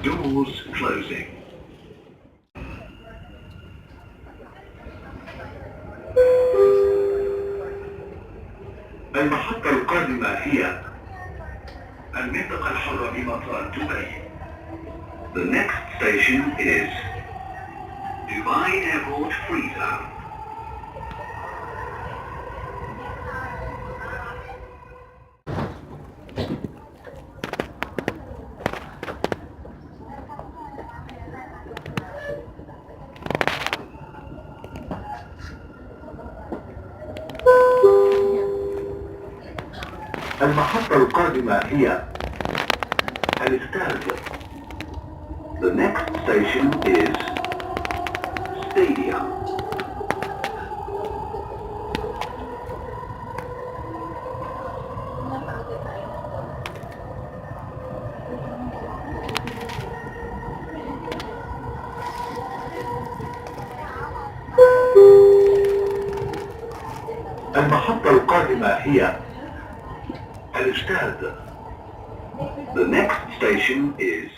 Doors closing. المحطة القادمة هي المنطقة الحرة بمطار دبي. The next station is Dubai Airport Freetown. المحطة القادمة هي الاستاد. The next station is Stadium. المحطة القادمة هي الاستاد. The next station is